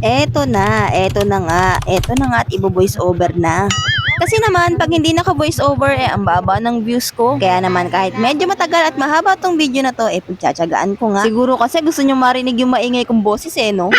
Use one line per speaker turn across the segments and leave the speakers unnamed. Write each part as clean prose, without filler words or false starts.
Eto na nga at ibo-voice over na. Kasi naman, pag hindi naka-voice over, ang baba ng views ko. Kaya naman, kahit medyo matagal at mahaba tong video na to, pagtsatsagaan ko nga. Siguro kasi gusto nyo marinig yung maingay kong boses no?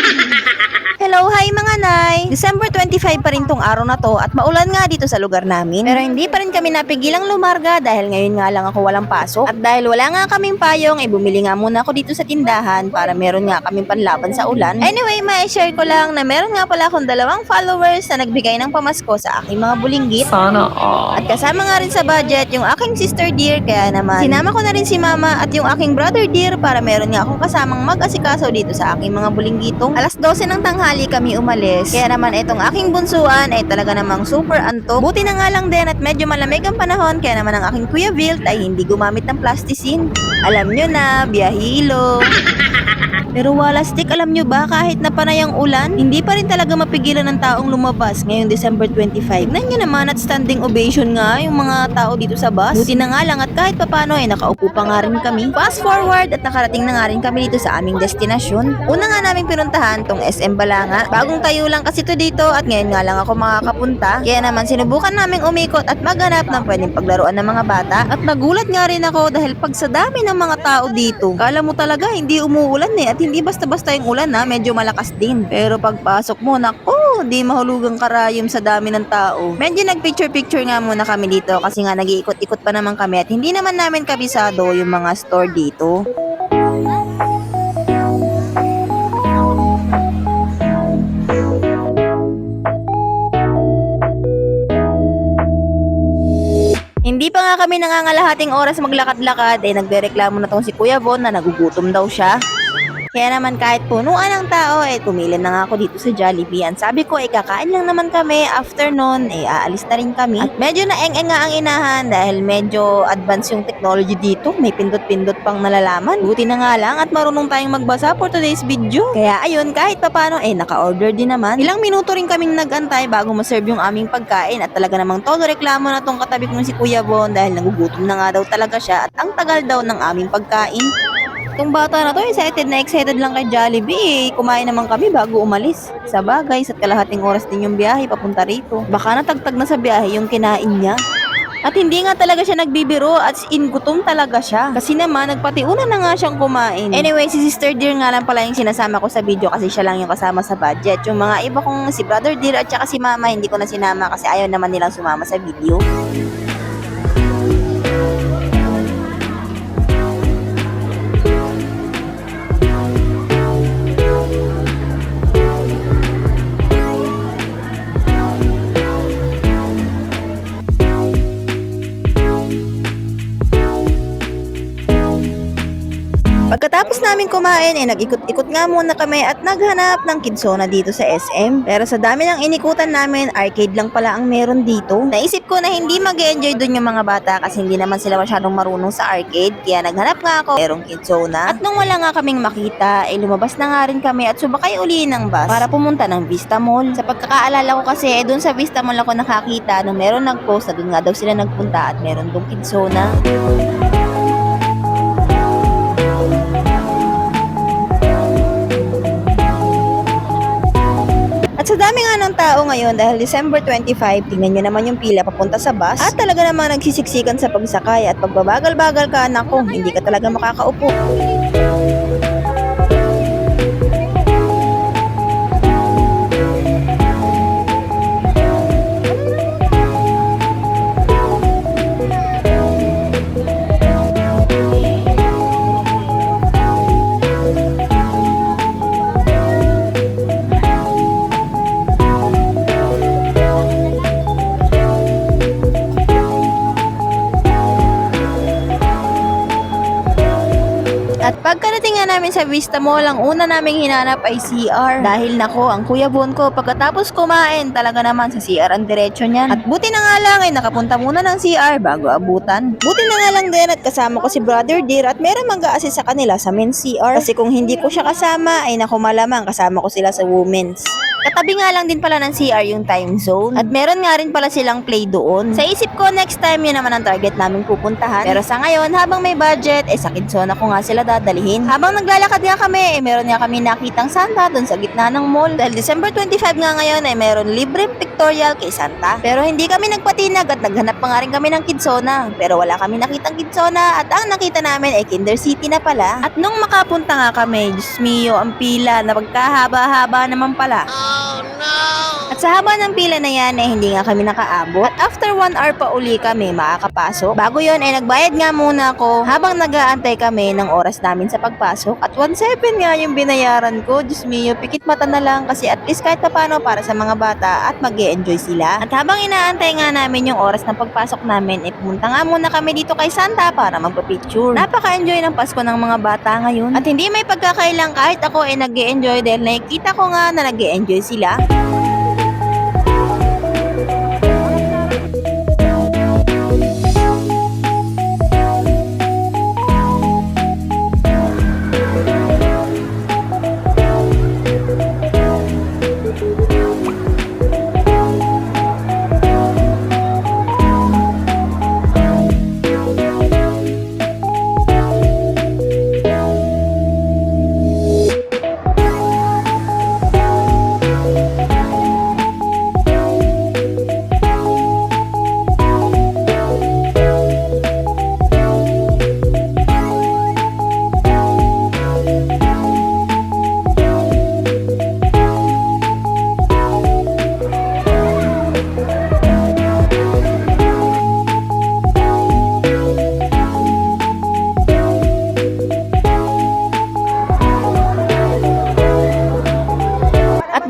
Hello, hi mga nay! December 25 pa rin tong araw na to at maulan nga dito sa lugar namin. Pero hindi pa rin kami napigilang lumarga dahil ngayon nga lang ako walang pasok. At dahil wala nga kaming payong, bumili nga muna ako dito sa tindahan para meron nga kaming panlaban sa ulan. Anyway, ma-share ko lang na meron nga pala akong 2 followers na nagbigay ng pamasko sa aking mga bulinggit.
Sana all.
At kasama nga rin sa budget yung aking sister dear, kaya naman sinama ko na rin si mama at yung aking brother dear para meron nga akong kasamang mag-asikaso dito sa aking mga bulinggitong. Alas 12 ng tanghali kami umalis. Kaya naman itong aking bunsuan ay talaga namang super antok. Buti na nga lang din at medyo malamig ang panahon, kaya naman ang aking Kuya Vilt ay hindi gumamit ng plasticine. Alam nyo na, biyahilo. Pero wala stick, alam nyo ba, kahit na panay ang ulan, hindi pa rin talaga mapigilan ng taong lumabas ngayong December 25. Tignan nyo naman at standing ovation nga yung mga tao dito sa bus. Buti na nga lang at kahit papano nakaupo pa nga rin kami. Fast forward at nakarating na nga rin kami dito sa aming destinasyon. Una nga naming pinuntahan tong SM Balanga. Bagong tayo lang kasi to dito at ngayon nga lang ako makakapunta. Kaya naman sinubukan naming umikot at maghanap ng pwedeng paglaruan ng mga bata. At nagulat nga rin ako dahil pag sa dami ng mga tao dito, kala mo talaga hindi umuulan at hindi basta-basta yung ulan medyo malakas din. Pero pagpasok mo, naku, di mahulugang karayom sa dami ng tao. Medyo nag-picture-picture nga muna kami dito kasi nga nag-iikot-ikot pa naman kami at hindi naman namin kabisado yung mga store dito. Hindi pa nga kami nangangalahating oras maglakad-lakad nagrereklamo na tong si Kuya Von na nagugutom daw siya. Kaya naman kahit punuan ng tao tumilin na nga ako dito sa Jollibee. Ang sabi ko kakain lang naman kami, after nun aalis na rin kami. At medyo naeng-eng nga ang inahan dahil medyo advance yung technology dito. May pindot-pindot pang nalalaman. Buti na nga lang at marunong tayong magbasa for today's video. Kaya ayun, kahit papano naka-order din naman. Ilang minuto rin kaming nag-antay bago ma-serve yung aming pagkain at talaga namang todo reklamo na tong katabi kong si Kuya Bon dahil nagugutom na nga daw talaga siya at ang tagal daw ng aming pagkain. Itong bata na to, excited lang kay Jollibee. Kumain naman kami bago umalis. Sa bagay, sa kalahating oras din yung biyahe papunta rito. Baka natagtag na sa biyahe yung kinain niya. At hindi nga talaga siya nagbibiro at gutom talaga siya. Kasi naman, nagpatiuna na nga siyang kumain. Anyway, si Sister Dear nga lang pala yung sinasama ko sa video kasi siya lang yung kasama sa budget. Yung mga iba kong si Brother Dear at saka si Mama, hindi ko na sinama kasi ayaw naman nilang sumama sa video. Pagkatapos namin kumain nag-ikot-ikot nga muna kami at naghanap ng kidsona dito sa SM. Pero sa dami ng inikutan namin, arcade lang pala ang meron dito. Naisip ko na hindi mag-enjoy dun yung mga bata kasi hindi naman sila masyadong marunong sa arcade. Kaya naghanap nga ako merong kidsona. At nung wala nga kaming makita, lumabas na nga rin kami at subakay uli ng bus para pumunta ng Vista Mall. Sa pagkakaalala ko kasi, dun sa Vista Mall ako nakakita nung meron nag-post na dun nga daw sila nagpunta at meron dong kidsona. At sa dami nga ng tao ngayon dahil December 25, tingnan nyo naman yung pila papunta sa bus. At talaga namang nagsisiksikan sa pagsakay at pagbabagal-bagal ka, nako, hindi ka talaga makakaupo. At pagkarating nga namin sa Vista Mall, ang una naming hinanap ay CR. Dahil nako, ang Kuya Bon ko pagkatapos kumain, talaga naman sa CR ang diretsyo niyan. At buti na nga lang nakapunta muna ng CR bago abutan. Buti na nga lang din at kasama ko si Brother Dear at meron mag-a-assist sa kanila sa men's CR. Kasi kung hindi ko siya kasama, naku malamang kasama ko sila sa women's. Katabi nga lang din pala ng CR yung time zone. At meron nga rin pala silang play doon. Sa isip ko, next time yun naman ang target namin pupuntahan. Pero sa ngayon, habang may budget, sa Kidsona ko nga sila dadalhin. Habang naglalakad nga kami, meron nga kami nakitang Santa doon sa gitna ng mall. Dahil December 25 nga ngayon ay meron libreng pictorial kay Santa. Pero hindi kami nagpatinag at naghanap pa nga rin kami ng Kidsona. Pero wala kami nakitang Kidsona at ang nakita namin ay Kinder City na pala. At nung makapunta nga kami, Diyos mio, ang pila na pagkahaba-haba naman pala. At sa haba ng pila na yan ay hindi nga kami nakaabot. At after 1 hour pa uli kami makakapasok. Bago yon ay nagbayad nga muna ako habang nag-aantay kami ng oras namin sa pagpasok. At 1.7 nga yung binayaran ko. Diyos mio, pikit mata na lang kasi at least kahit paano para sa mga bata at mag-e-enjoy sila. At habang inaantay nga namin yung oras ng pagpasok namin, pumunta nga muna kami dito kay Santa para magpa-picture. Napaka-enjoy ng Pasko ng mga bata ngayon. At hindi may pagkakailang kahit ako ay nag-e-enjoy dahil nakikita ko nga na nag-e-enjoy sila.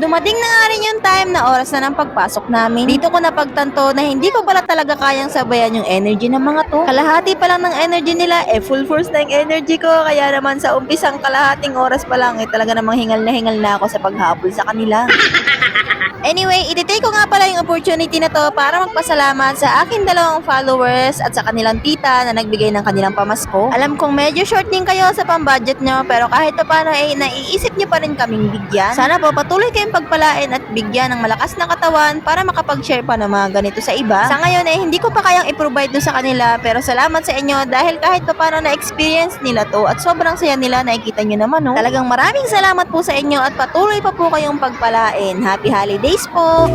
Dumating na nga rin yung time na oras na ng pagpasok namin. Dito ko napagtanto na hindi ko pala talaga kayang sabayan yung energy ng mga to. Kalahati pa lang ng energy nila, full force na yung energy ko. Kaya naman sa umpisang kalahating oras pa lang, talaga namang hingal na ako sa paghabol sa kanila. Anyway, ititake ko nga pala yung opportunity na to para magpasalamat sa aking 2 followers at sa kanilang tita na nagbigay ng kanilang pamasko. Alam kong medyo short din kayo sa pambudget nyo, pero kahit pa paano naiisip nyo pa rin kaming bigyan. Sana po patuloy kayong pagpalain at bigyan ng malakas na katawan para makapag-share pa ng mga ganito sa iba. Sa ngayon hindi ko pa kayang i-provide do sa kanila, pero salamat sa inyo dahil kahit pa paano na-experience nila to at sobrang saya nila, nakikita nyo naman Talagang maraming salamat po sa inyo at patuloy pa po kayong pagpalain. Happy holidays po!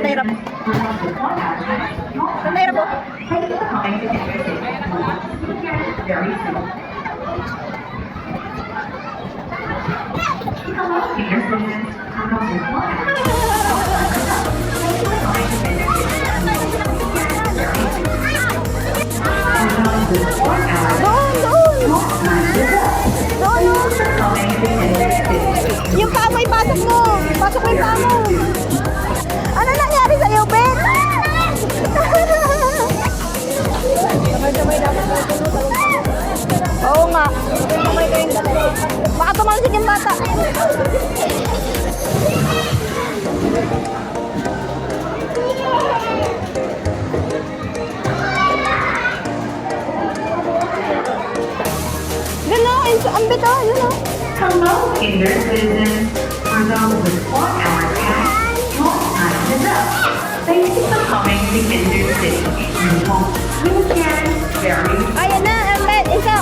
hirap. Ganda hirap po. Yung paa mo, ipasok mo. Pasok mo yung paa mo. Ano nangyari sa'yo, Ben? Oo nga. Baka tumalsik yung bata. Gano'n, ang bito, yun o.
Hello, senior citizens. For those with 4-hour pass, your time is up. Thank you for coming to Kinder City. You won't wheelchair, very
Ayan na, Ben, isa.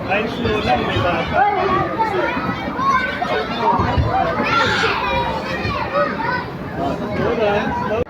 Ay, slow lang, may bata. Slow lang, slow.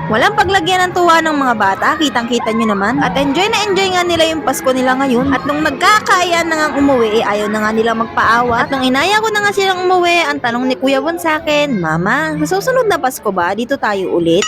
Walang paglagyan ng tuwa ng mga bata, kitang-kita nyo naman. At enjoy na enjoy nga nila yung Pasko nila ngayon. At nung nagkakaayaan na nga umuwi, ayaw na nga nila magpaawat. At nung inaya ko na nga silang umuwi, ang tanong ni Kuya Bon sa akin, Mama, sa susunod na Pasko ba, dito tayo ulit?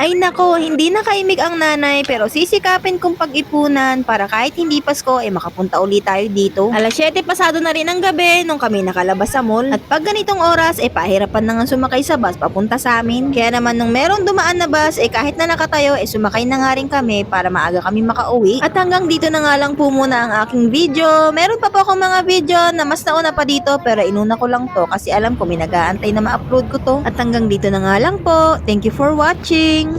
Ay nako, hindi na kaimik ang nanay pero sisikapin kong pag-ipunan para kahit hindi Pasko makapunta ulit tayo dito. Alas 7 pasado na rin ang gabi nung kami nakalabas sa mall at pag ganitong oras pahirapan na nga sumakay sa bus papunta sa amin. Kaya naman nung merong dumaan na bus kahit na nakatayo sumakay na nga rin kami para maaga kami makauwi. At hanggang dito na nga lang po muna ang aking video. Meron pa po akong mga video na mas nauna pa dito pero inuna ko lang to kasi alam ko may nag-aantay na ma-upload ko to. At hanggang dito na nga lang po. Thank you for watching!